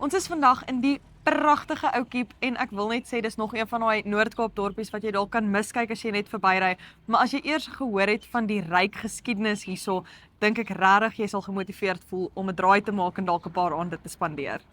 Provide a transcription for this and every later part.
Ons is vandag in die pragtige Ou Kiep en ek wil net sê dis nog een van daai Noord-Kaap dorpies wat jy dalk kan miskyk as jy net verbyry. Maar as jy eers gehoor het van die ryk geskiedenis hierso, dink ek regtig jy sal gemotiveerd voel om 'n draai te maak en dalk 'n paar aande te spandeer.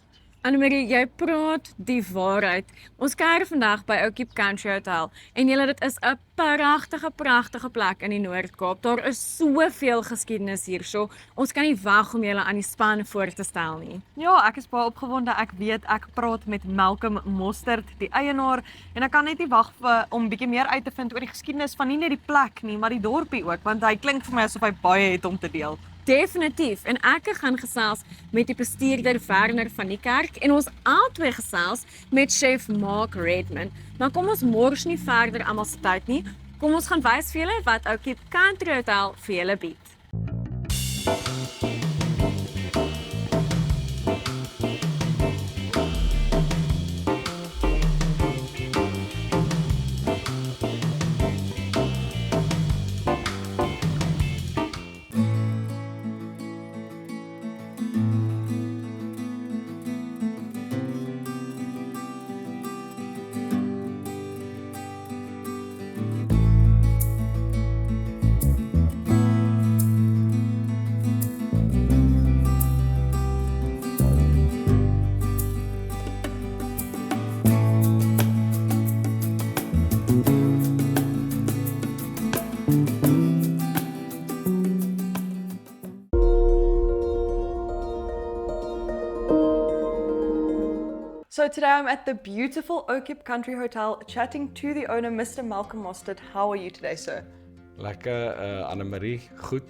Annemarie, jy praat die waarheid. Ons kuier vandag by Ou Kiep Country Hotel en julle, dit is 'n pragtige plek in die Noord-Kaap. Daar is soveel geskiedenis hierso. Ons kan nie wag om julle aan die span voor te stel nie. Ja, ek is baie opgewonde. Ek weet ek praat met Malcolm Mostert, die eienaar, en ek kan net nie wag om bietjie meer uit te vind oor die geskiedenis van nie net die plek nie, maar die dorpie ook, want hy klink vir my asof hy baie het om te deel. Definitief. En ek gaan gesels met die bestuurder Werner van die kerk en ons albei gesels met chef Mark Redman. Maar kom ons mors nie verder almal se tyd nie. Kom ons gaan wys vir julle wat Ou Kiep Country Hotel vir julle bied. So today I'm at the beautiful Ou Kiep Country Hotel chatting to the owner, Mr. Malcolm Mostert. How are you today, sir? Lekker, Annemarie, goed.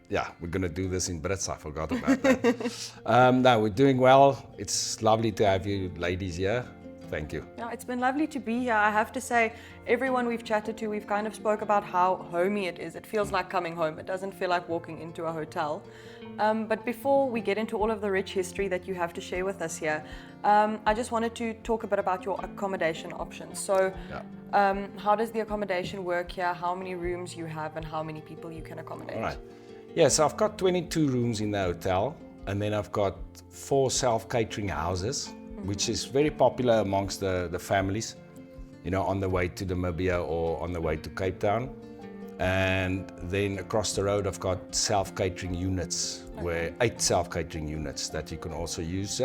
Yeah, we're going to do this in Brits, I forgot about that. No, we're doing well. It's lovely to have you ladies here. Thank you. Yeah, it's been lovely to be here. I have to say, everyone we've chatted to, we've kind of spoke about how homey it is. It feels like coming home. It doesn't feel like walking into a hotel. But before we get into all of the rich history that you have to share with us here, I just wanted to talk a bit about your accommodation options. So, how does the accommodation work here? How many rooms you have and how many people you can accommodate? All right. Yeah, so I've got 22 rooms in the hotel, and then I've got 4 self-catering houses, which is very popular amongst the families, you know, on the way to Namibia or on the way to Cape Town. And then across the road, I've got self-catering units, where 8 self-catering units that you can also use.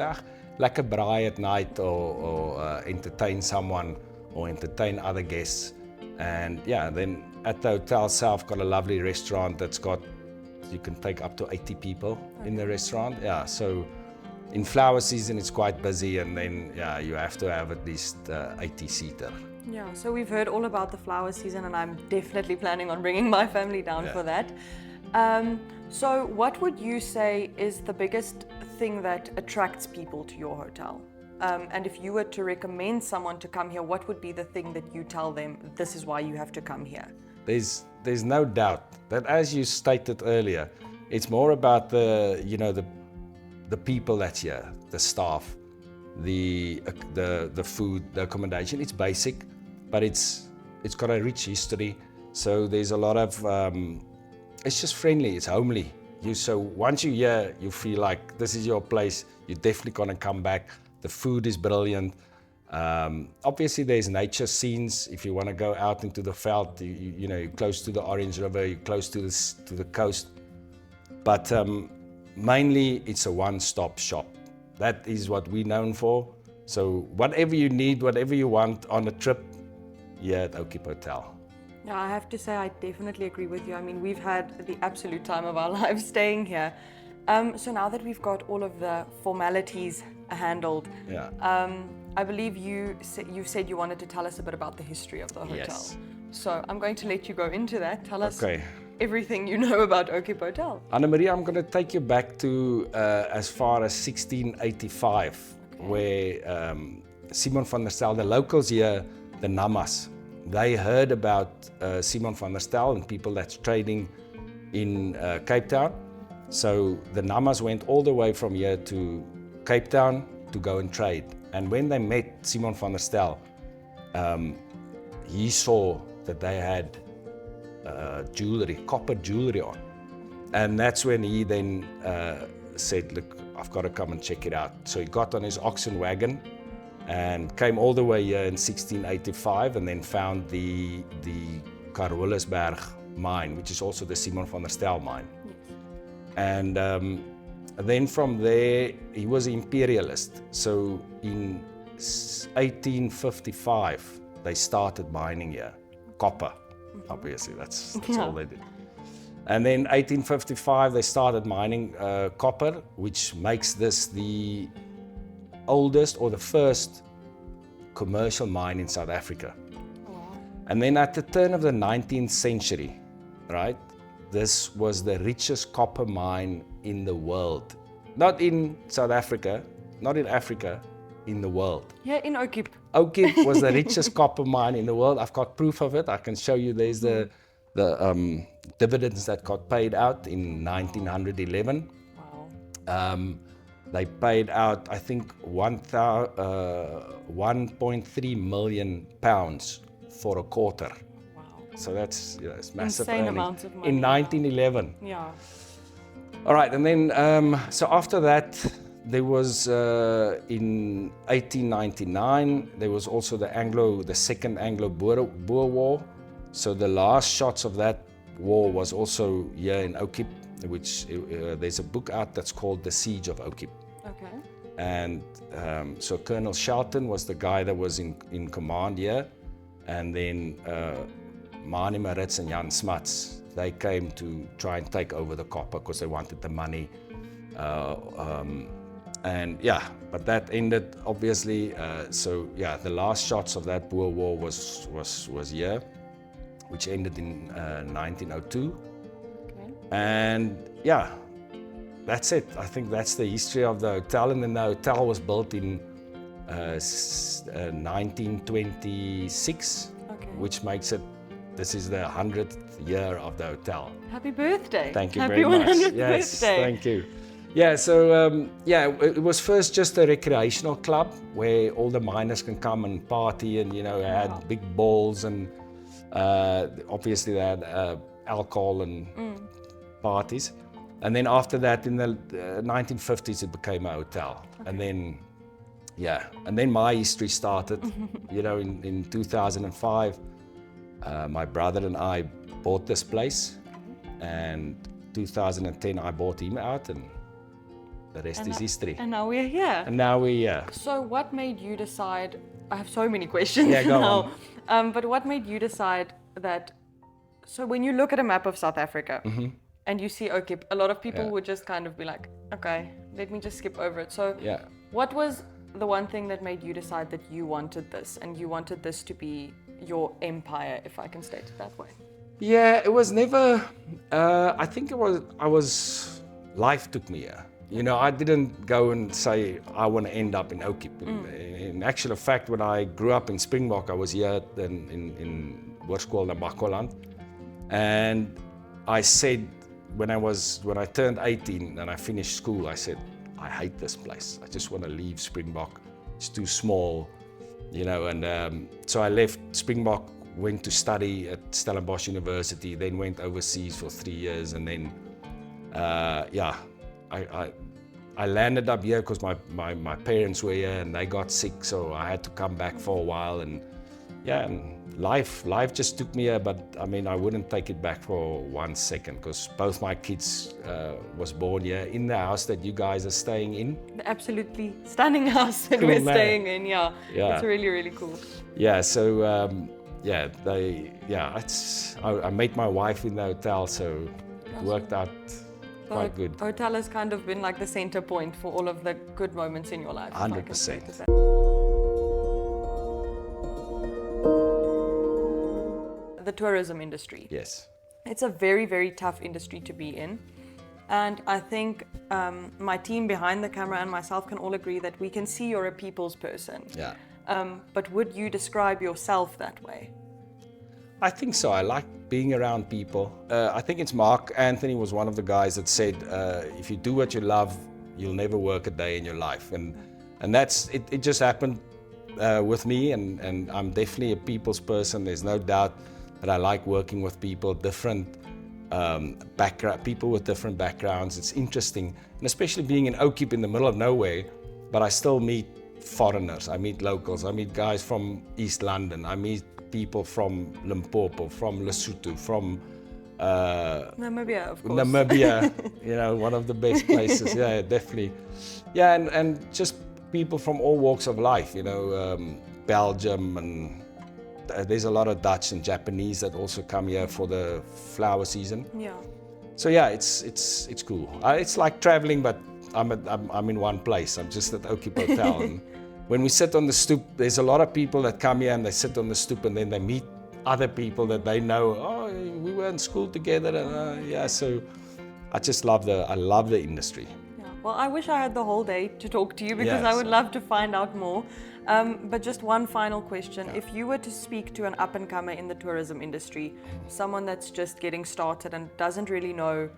Like a braai at night or entertain someone or entertain other guests. And yeah, then at the hotel itself, got a lovely restaurant that's got, you can take up to 80 people in the restaurant. Yeah, so in flower season, it's quite busy, and then yeah, you have to have at least 80-seater. Yeah, so we've heard all about the flower season, and I'm definitely planning on bringing my family down for that. So what would you say is the biggest thing that attracts people to your hotel? And if you were to recommend someone to come here, what would be the thing that you tell them, this is why you have to come here? There's no doubt that, as you stated earlier, it's more about the people that's here, the staff, the food, the accommodation. It's basic, but it's got a rich history. So there's a lot of it's just friendly, it's homely. So once you're here, you feel like this is your place. You're definitely gonna come back. The food is brilliant. Obviously, there's nature scenes. If you want to go out into the veld, you're close to the Orange River, you're close to the coast. But mainly, it's a one-stop shop. That is what we're known for. So whatever you need, whatever you want on a trip, here at Ou Kiep Hotel. Yeah, I have to say I definitely agree with you. I mean, we've had the absolute time of our lives staying here. So now that we've got all of the formalities handled, I believe you said you wanted to tell us a bit about the history of the hotel. Yes. So I'm going to let you go into that. Tell us everything you know about Ou Kiep Hotel. Annemarie, I'm going to take you back to as far as 1685, where Simon van der Stel, the locals here, the Namas, they heard about Simon van der Stel and people that's trading in Cape Town. So the Namas went all the way from here to Cape Town to go and trade. And when they met Simon van der Stel, he saw that they had jewelry, copper jewelry on. And that's when he then said, look, I've got to come and check it out. So he got on his oxen wagon and came all the way here in 1685 and then found the Carolus-Berg mine, which is also the Simon van der Stel mine. Yes. And then from there, he was an imperialist. So in 1855, they started mining here, copper. Obviously, that's all they did. And then 1855, they started mining copper, which makes this the oldest or the first commercial mine in South Africa. And then at the turn of the 19th century, right, this was the richest copper mine in the world. Not in South Africa, not in Africa, in the world. Yeah, in Oakip. Oakip was the richest copper mine in the world. I've got proof of it. I can show you. There's the dividends that got paid out in 1911. Wow. They paid out, I think, 1.3 million pounds for a quarter. Wow. So that's, it's massive Insane earnings. amounts of money. In 1911. Yeah. All right, and then, so after that, there was, in 1899, there was also the Second Anglo-Boer War. So the last shots of that war was also here in Oakip, which there's a book out that's called The Siege of Oakip. Okay. And so Colonel Shelton was the guy that was in command here. And then Mani Maritz and Jan Smuts, they came to try and take over the copper because they wanted the money. And yeah, but that ended obviously. So yeah, the last shots of that Boer War was here, which ended in 1902. Okay. And yeah, that's it. I think that's the history of the hotel. And then the hotel was built in 1926, Okay. which makes it, this is the 100th year of the hotel. Happy birthday. Thank you Happy very much. 100th Yes, birthday. thank you. Yeah, so yeah, it was first just a recreational club where all the miners can come and party and, had big balls and obviously they had alcohol and parties. And then after that, in the 1950s, it became a hotel. Okay. And then, yeah, and then my history started, in 2005. My brother and I bought this place, and 2010 I bought him out, and the rest is history. And now we're here. And now we're here. So what made you decide, I have so many questions Yeah, go now, but what made you decide that, so when you look at a map of South Africa and you see Oakip, a lot of people would just kind of be like, okay, let me just skip over it. So Yeah. what was the one thing that made you decide that you wanted this and you wanted this to be your empire, if I can state it that way? Yeah, it was never, I think life took me here. I didn't go and say, I want to end up in Oakip. In actual fact, when I grew up in Springbok, I was here in Hoërskool Namakwaland. And I said, when I turned 18 and I finished school, I said, I hate this place. I just want to leave Springbok. It's too small, and so I left Springbok, went to study at Stellenbosch University, then went overseas for 3 years, and then, I landed up here because my parents were here and they got sick, so I had to come back for a while, and life just took me here, but I mean, I wouldn't take it back for 1 second because both my kids was born here in the house that you guys are staying in. The absolutely stunning house that Cool, we're man. staying in, yeah. Yeah. It's really, really cool. Yeah, so I met my wife in the hotel, so it worked out quite good. The hotel has kind of been like the center point for all of the good moments in your life. if I can 100%. state it that. The tourism industry. Yes. It's a very, very tough industry to be in. And I think my team behind the camera and myself can all agree that we can see you're a people's person. Yeah. But would you describe yourself that way? I think so. I like being around people. I think it's Mark Anthony was one of the guys that said, if you do what you love, you'll never work a day in your life. And that's, it just happened with me, and I'm definitely a people's person. There's no doubt that I like working with people, different background, people with different backgrounds. It's interesting, and especially being in Oakip in the middle of nowhere, but I still meet foreigners, I meet locals, I meet guys from East London, I meet people from Limpopo, from Lesotho, from Namibia, of course. Namibia, you know, one of the best places. Yeah, definitely. Yeah, and just people from all walks of life, you know, Belgium, and there's a lot of Dutch and Japanese that also come here for the flower season. Yeah. So yeah, it's cool. It's like traveling, but I'm in one place. I'm just at Oakip Hotel. And when we sit on the stoop, there's a lot of people that come here and they sit on the stoop and then they meet other people that they know. Oh, we were in school together, and yeah. So I just love the industry. Yeah. Well, I wish I had the whole day to talk to you because I would love to find out more. But just one final question. If you were to speak to an up-and-comer in the tourism industry, someone that's just getting started and doesn't really know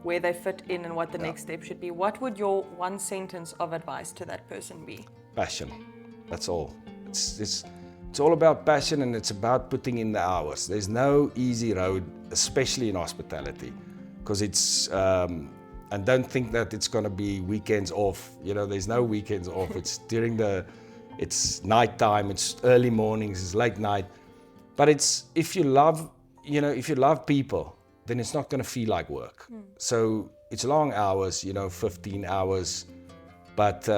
where they fit in and what the next step should be, what would your one sentence of advice to that person be? Passion. That's all. It's all about passion, and it's about putting in the hours. There's no easy road, especially in hospitality, because it's and don't think that it's going to be weekends off. You know, there's no weekends off. It's it's nighttime, it's early mornings, it's late night. But if you love people, then it's not going to feel like work. So it's long hours, 15 hours. But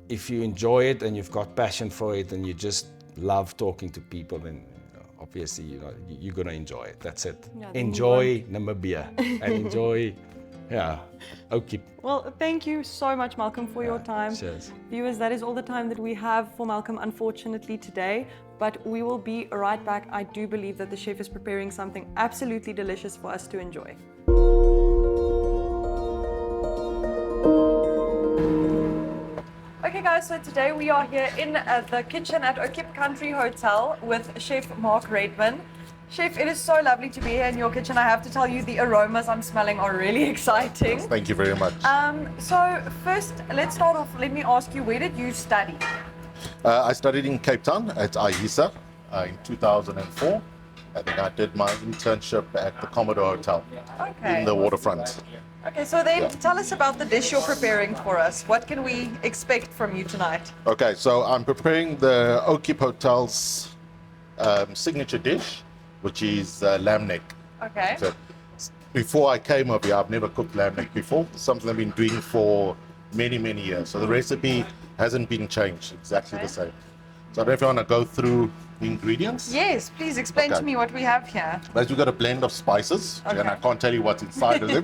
if you enjoy it and you've got passion for it and you just love talking to people, then obviously you're going to enjoy it. That's it. Yeah, enjoy Namibia and enjoy Oakip. Well, thank you so much, Malcolm, for your time. Cheers. Viewers, that is all the time that we have for Malcolm, unfortunately, today. But we will be right back. I do believe that the chef is preparing something absolutely delicious for us to enjoy. Okay guys, so today we are here in the kitchen at Oakip Country Hotel with Chef Mark Redman. Chef, it is so lovely to be here in your kitchen. I have to tell you, the aromas I'm smelling are really exciting. Thank you very much. So first, let's start off. Let me ask you, where did you study? I studied in Cape Town at IHISA in 2004. And then I did my internship at the Commodore Hotel in the waterfront. Okay, so then tell us about the dish you're preparing for us. What can we expect from you tonight? Okay, so I'm preparing the Oakip Hotel's signature dish, which is lamb neck. Okay. So before I came over here, I've never cooked lamb neck before. It's something I've been doing for many, many years. So the recipe hasn't been changed, exactly the same. So I don't know if you want to go through the ingredients. Yes, please explain to me what we have here. But we've got a blend of spices, and I can't tell you what's inside of them.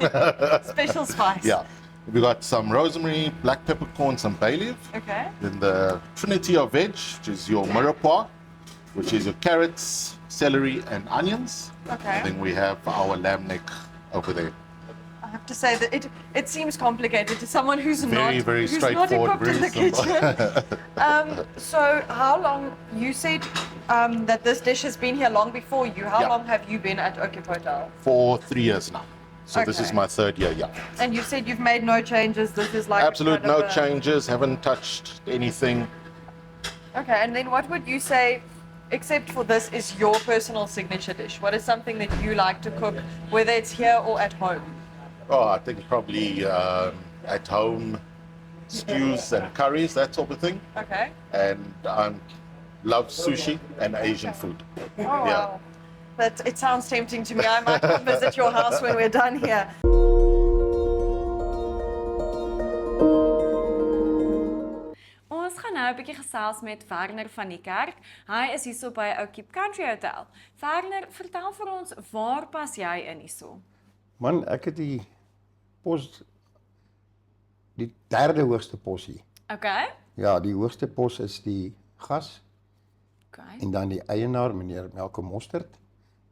Special spice. Yeah. We've got some rosemary, black peppercorn, some bay leaf. Okay. Then the trinity of veg, which is your mirepoix, which is your carrots, celery, and onions. Okay. And then we have our lamb neck over there. I have to say that it seems complicated to someone who's Very not straightforward, equipped in the very kitchen. So how long, you said that this dish has been here long before you. How long have you been at Oakip Hotel? For 3 years now. So this is my third year, And you said you've made no changes. This is like absolute kind of no changes, haven't touched anything. Okay, and then what would you say, except for this, is your personal signature dish? What is something that you like to cook, whether it's here or at home? Oh, I think probably at home, stews and curries, that sort of thing. Okay. And I love sushi and Asian food. Oh, wow. It sounds tempting to me. I might come visit your house when we're done here. Ons gaan nou 'n bietjie gesels met Werner van die Kerk. Hy is hierso by Oakip Country Hotel. Werner, vertel vir ons, waar pas jy in hierso? Man, ek het die derde hoogste pos hier. Okay. Ja, die hoogste pos is die gas Okay. en dan die eienaar, meneer Malcolm Mostert,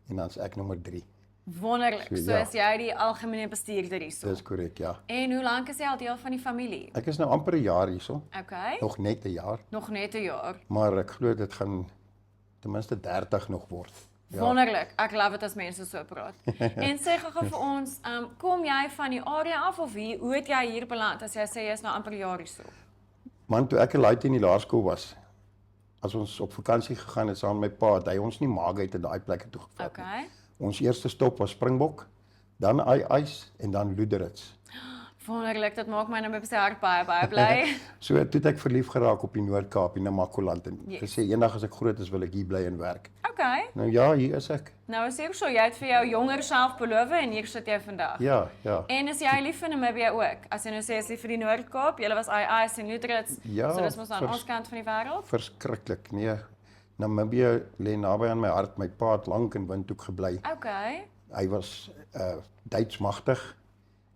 en dan is ek nommer 3. Wonderlik. So ja. is jy die algemene bestuurder hierso. Dis korrek, ja. En hoe lank is jy al deel van die familie? Ek is nou amper 'n jaar hierso, Okay. nog net 'n jaar, Nog net 'n jaar. maar ek glo dit gaan ten minste 30 nog word. Ja. Wonderlik. Ek love dit as mense so praat. En sê gou vir ons, kom jy van die area af of hoe het jy hier beland as jy sê jy is nou amper 'n jaar hierso? Man, toe ek 'n laaitie in die laerskool was, as ons op vakansie gegaan het saam met my pa, het hy ons nie Maagheid en daai plekke toe gevat nie. Okay. Ons eerste stop was Springbok, dan ys en dan Luderitz. Wonderlik, dit maak my nou met sy hart baie bly. So toe het ek verlief geraak op die Noord-Kaap in Namakoland en Yes. gesê eendag as ek groot is wil ek hier bly en werk. Okay. Nou ja, hier is ek. Nou is hier so, jy het vir jou jonger self beloof en hier sit jy vandag. Ja. En is jy lief vir Namibië ook? As jy nou sê, is jy vir die Noord-Kaap, julle was II's en Luderitz, Ja, so dis mos aan ons kant van die wêreld? Verskriklik. Nee. Namibië lê naby aan my hart. My pa het lank in Windhoek gebly. Okay. Hy was Duits magtig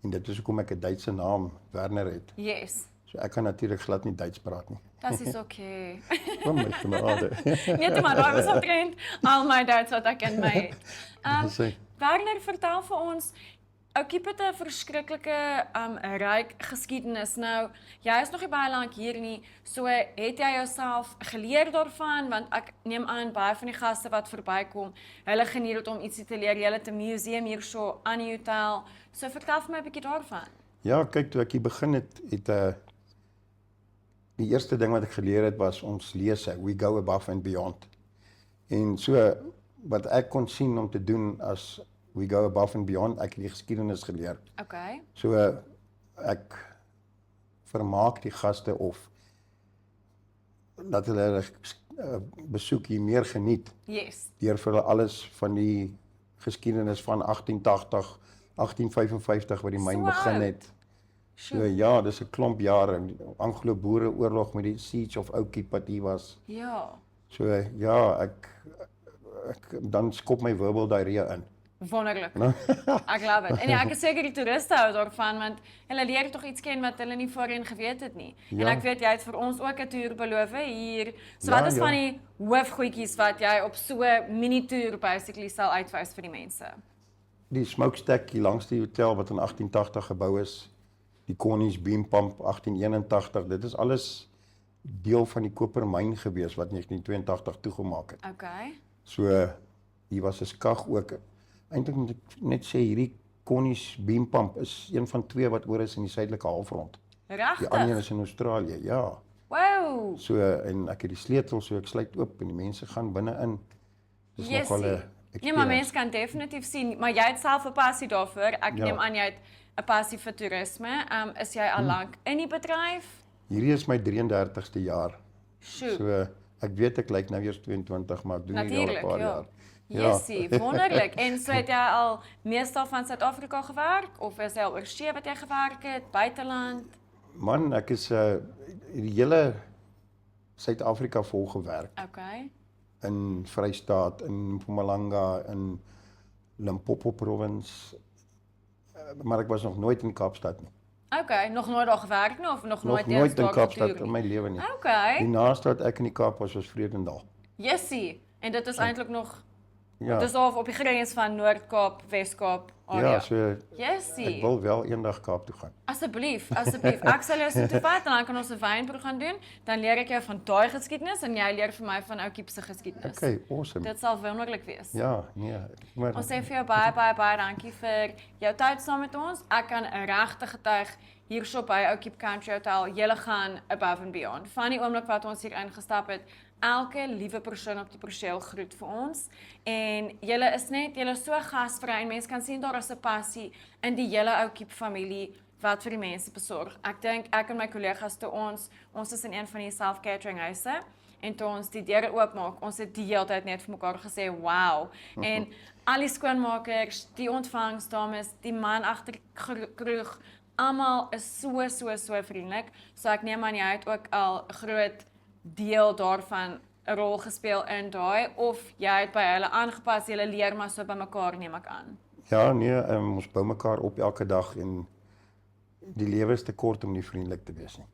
en dit is hoekom ek 'n Duitse naam Werner het. Yes. So ek kan natuurlik glad nie Duits praat nie. Das is okay. O my genade. Net maar daai was omtrent al my Duits wat ek in my het. Sê. Werner, vertel vir ons, Oukiep het 'n verskriklike ryk geskiedenis. Nou, jy is nog nie baie lank hier nie, so het jy jouself geleer daarvan, want ek neem aan baie van die gaste wat verbykom, hulle geniet dit om ietsie te leer. Jy het 'n museum hier so aan die hotel. So vertel vir my 'n bietjie daarvan. Ja, kyk, toe ek hier begin het die eerste ding wat ek geleer het was ons lese, we go above and beyond. En so wat ek kon sien om te doen as we go above and beyond, ek het die geskiedenis geleer. Okay. So ek vermaak die gaste of dat hulle besoek hier meer geniet Yes. deur vir hulle alles van die geskiedenis van 1880, 1855 wat die myn So begin oud. het. So ja, dis 'n klomp jare, die Anglo-Boereoorlog met die Siege of Oukiep wat hier was. Ja. So ja, ek dan skop my wirbeldiarree in. Wonderlik. Ek love it. En ja, ek is seker die toeriste hou daarvan, want hulle leer tog iets ken wat hulle nie voorheen geweet het nie. En Ja. ek weet jy het vir ons ook 'n toer beloof hier. So Ja, wat is ja. van die hoofgoedjies wat jy op so 'n mini-toer basically sal uitwys vir die mense? Die smokestack hier langs die hotel wat in 1880 gebou is, die Connie's Beam Pump 1881, dit is alles deel van die kopermyn gewees wat 1982 toegemaak het. Okay. So hier was 'n skag ook. Eintlik moet ek net sê hierdie Connie's Beam Pump is een van twee wat oor is in die suidelike halfrond. Die ander Regtig? is in Australië, ja. Wow. So en ek het die sleutel, so ek sluit oop en die mense gaan binne-in. Dis nogal 'n Nee, maar experience. mense kan definitief sien, maar jy het self 'n passie daarvoor. Ek Ja. neem aan jy het 'n passie vir toerisme. Is jy al lank in die bedryf? Hierdie is my 33ste jaar. Sjoe. So ek weet ek lyk nou eers 22, maar ek doen dit al 'n Natuurlik, paar ja. jaar. Jessie, wonderlik. En so het jy al meestal van Suid-Afrika gewerk of is jy al oorsee wat jy gewerk het, buiteland? Man, ek is die hele Suid-Afrika vol gewerk. Okay. In Vrystaat, in Mpumalanga, in Limpopo province. Maar ek was nog nooit in Kaapstad nie. Okay, nog nooit daar gewerk nie of nog Nog nooit nooit in daar Kaapstad getoer in nie? my lewe nie. Die Okay. naaste wat ek in die Kaap was Vredendal. Jessie, en dit is eintlik nog Ja. dis daar op die grens van Noord-Kaap, Wes-Kaap area. Ja, so Jessie. ek wil wel eendag Kaap toe gaan. Asseblief, asseblief. Ek sal jou so toe vat en dan kan ons 'n wynproe gaan doen. Dan leer ek jou van daai geskiedenis en jy leer vir my van Oukiep se geskiedenis. Okay, awesome. Dit sal wonderlik wees. Ja, nee, maar Ons sê vir jou baie dankie vir jou tyd saam met ons. Ek kan 'n regte getuig hierso by Oukiep Country Hotel. Julle gaan above and beyond. Van die oomblik wat ons hier ingestap het, elke liewe persoon op die perseel groet vir ons. En julle is so gasvry en mense kan sien daar is 'n passie in die hele Oukiep familie wat vir die mense besorg. Ek dink ek en my kollegas toe ons is in een van die self-catering huise. En toe ons die deure oopmaak, ons het die hele tyd net vir mekaar gesê, wow. En al die skoonmakers, die ontvangsdames, die man agter die kroeg, almal is so vriendelik. So ek neem aan jy het ook al 'n groot deel daarvan 'n rol gespeel in daai, of jy het by hulle aangepas, julle leer maar so by mekaar, neem ek aan. ja, nee, ons bou mekaar op elke dag en die lewe is te kort om nie vriendelik te wees nie.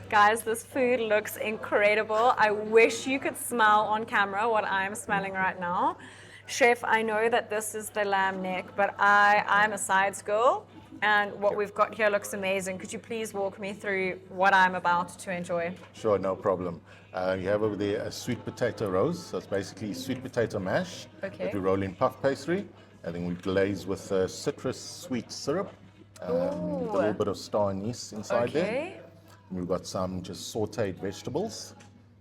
Guys, this food looks incredible. I wish you could smell on camera what I'm smelling right now. Chef, I know that this is the lamb neck, but I'm a sides girl, and what we've got here looks amazing. Could you please walk me through what I'm about to enjoy? Sure, no problem. You have over there a sweet potato rose. So it's basically sweet potato mash Okay. that we roll in puff pastry, and then we glaze with citrus sweet syrup, a little bit of star anise inside there. Okay. And we've got some just sautéed vegetables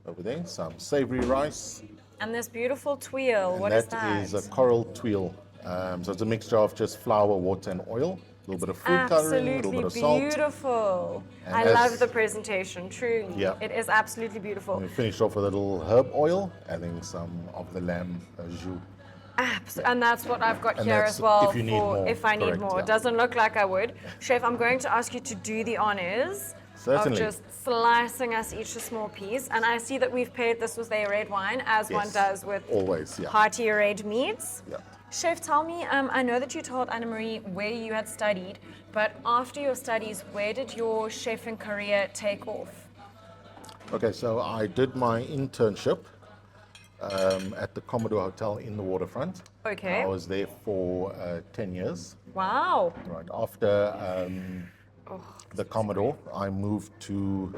over there, some savory rice. And this beautiful tuile, And what is that that? is a coral tuile. So it's a mixture of just flour, water, and oil. A little bit of food coloring, a little bit Absolutely of salt. beautiful. And I as- love the presentation, truly. Yeah. It is absolutely beautiful. We finished off with a little herb oil and then some of the lamb jus. And that's what I've got And here that's as well if you need more, if I need correct, more. yeah. It doesn't look like I would. Chef, I'm going to ask you to do the honors Certainly. of just slicing us each a small piece. And I see that we've paired this with a red wine, as one Yes. does with Always, yeah. hearty red meats. Yeah. Chef, tell me, I know that you told Anna Marie where you had studied, but after your studies, where did your chefing career take off? Okay, so I did my internship at the Commodore Hotel in the waterfront. Okay. I was there for 10 years. Wow. Right. After the Commodore, I moved to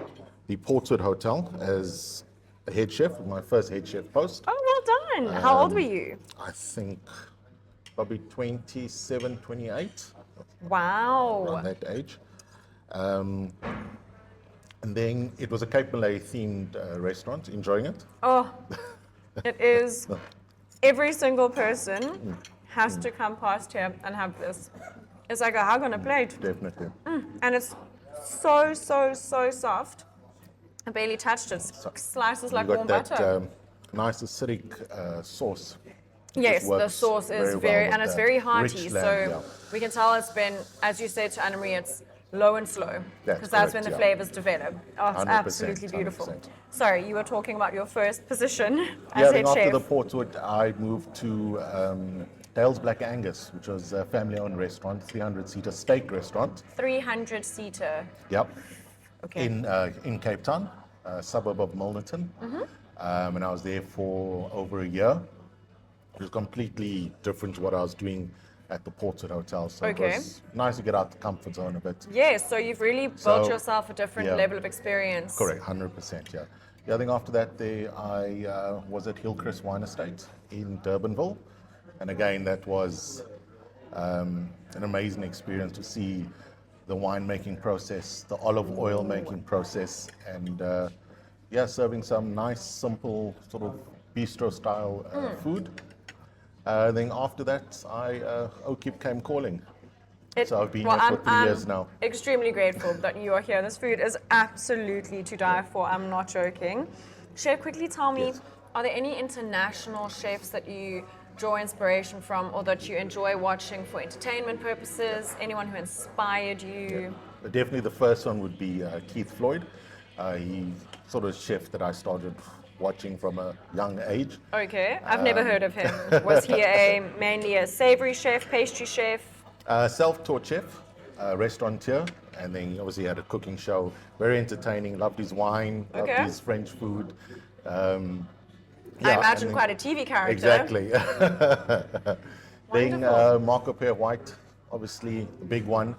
the Portswood Hotel as a head chef, my first head chef post. Oh, well done. How old were you? I think probably 27, 28, Wow. around that age. And then it was a Cape Malay themed restaurant, enjoying it. Oh, it is. Every single person has to come past here and have this. It's like a hug on a plate. Definitely. And it's so, so, so soft. I barely touched it. Slices like You warm got that butter. nice acidic sauce. which Yes, the works sauce is well very, with and it's the very rich hearty. lamb, So yeah. we can tell it's been, as you said to Anna Marie, it's low and slow. That's Because that's when correct, the yeah. flavors develop. Oh, it's 100%, absolutely beautiful. 100%. Sorry, you were talking about your first position Yeah, as then head after chef. the Portswood, I moved to Dale's Black Angus, which was a family-owned restaurant, 300-seater steak restaurant. 300-seater. Yep. Okay. In Cape Town, a suburb of Milnerton. And I was there for over a year. It was completely different to what I was doing at the Portswood Hotel. So Okay. it was nice to get out the comfort zone a bit. Yes, so you've really built So, yourself a different yeah. level of experience. Correct, 100%, yeah. Yeah, I think after that, I was at Hillcrest Wine Estate in Durbanville. And again, that was an amazing experience to see the winemaking process, the olive oil making process, and yeah, serving some nice, simple sort of bistro-style food. Then after that, OKIP came calling. So I've been here for 3 years now. Extremely grateful that you are here. This food is absolutely to die for. I'm not joking. Chef, quickly tell me, Yes. are there any international chefs that you draw inspiration from or that you enjoy watching for entertainment purposes? Anyone who inspired you? But definitely the first one would be Keith Floyd. He's sort of a chef that I started watching from a young age. Okay, I've never heard of him. Was he mainly a savory chef, pastry chef? Self-taught chef, restaurateur, and then he obviously had a cooking show. Very entertaining, loved his wine, loved Okay. his French food. I imagine quite a TV character. Exactly. Then Wonderful. Marco Pierre White, obviously the big one.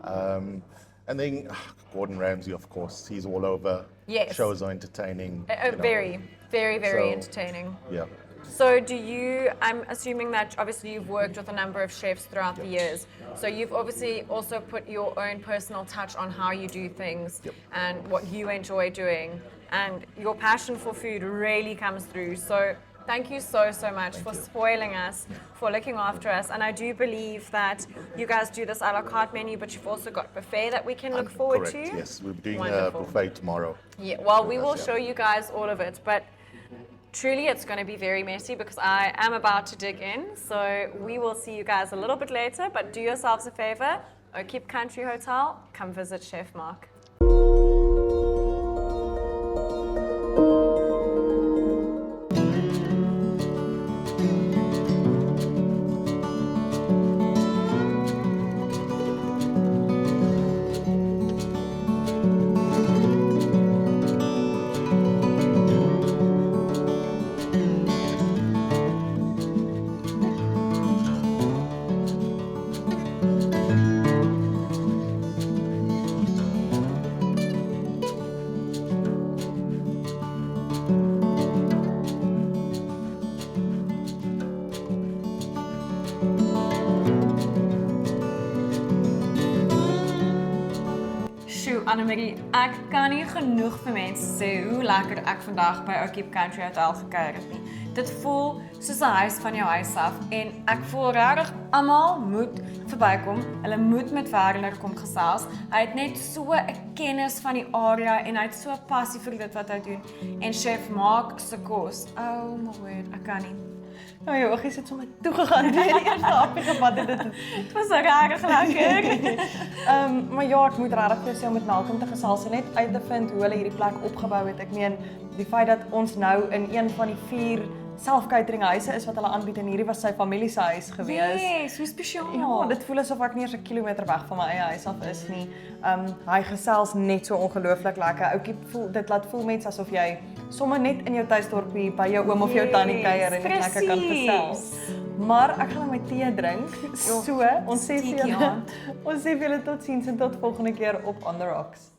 And then Gordon Ramsay, of course. He's all over. Yes. Shows are entertaining. you know. Very, very, very So- entertaining. Yeah. So do you, I'm assuming that obviously you've worked with a number of chefs throughout the years. So you've obviously also put your own personal touch on how you do things and what you enjoy doing. And your passion for food really comes through. So thank you so, so much for spoiling us, for looking after us. And I do believe that you guys do this a la carte menu, but you've also got buffet that we can look forward Correct, to. yes. We're doing a Wonderful. buffet tomorrow. Yeah, well, we will Yeah. show you guys all of it, but truly it's going to be very messy because I am about to dig in. So we will see you guys a little bit later, but do yourselves a favor, O'Keefe Country Hotel, come visit Chef Mark. Annemarie, ek kan nie genoeg vir mense sê hoe lekker ek vandag by Oak Cape Country Hotel gekuier het nie. Dit voel soos 'n huis van jou huis af en ek voel regtig almal moet verbykom. Hulle moet met Werner kom gesels. Hy het net so 'n kennis van die area en hy het so 'n passie vir dit wat hy doen. En chef maak se kos. Oh my word, ek kan nie. Nou jou oogies het sommer toegegaan toe jy die eerste hapie gevat het. Dit was regtig lekker. Maar ja, ek moet regtig vir jou met Malcolm te gesels en net uit te vind hoe hulle hierdie plek opgebou het. Ek meen, die feit dat ons nou in een van die 4 self-catering huise is wat hulle aanbied en hierdie was sy familie se huis gewees. Yes, so spesiaal. Ja, dit voel asof ek nie eens 'n kilometer weg van my eie huis af is nie. Hy gesels net so ongelooflik lekker. Oukie voel dit laat voel mense asof jy sommer net in jou tuisdorpie by jou oom of jou tannie kuier en net lekker kan gesels. Maar ek gaan nou my tee drink. So, ons sê vir julle totsiens en tot volgende keer op On The Rocks.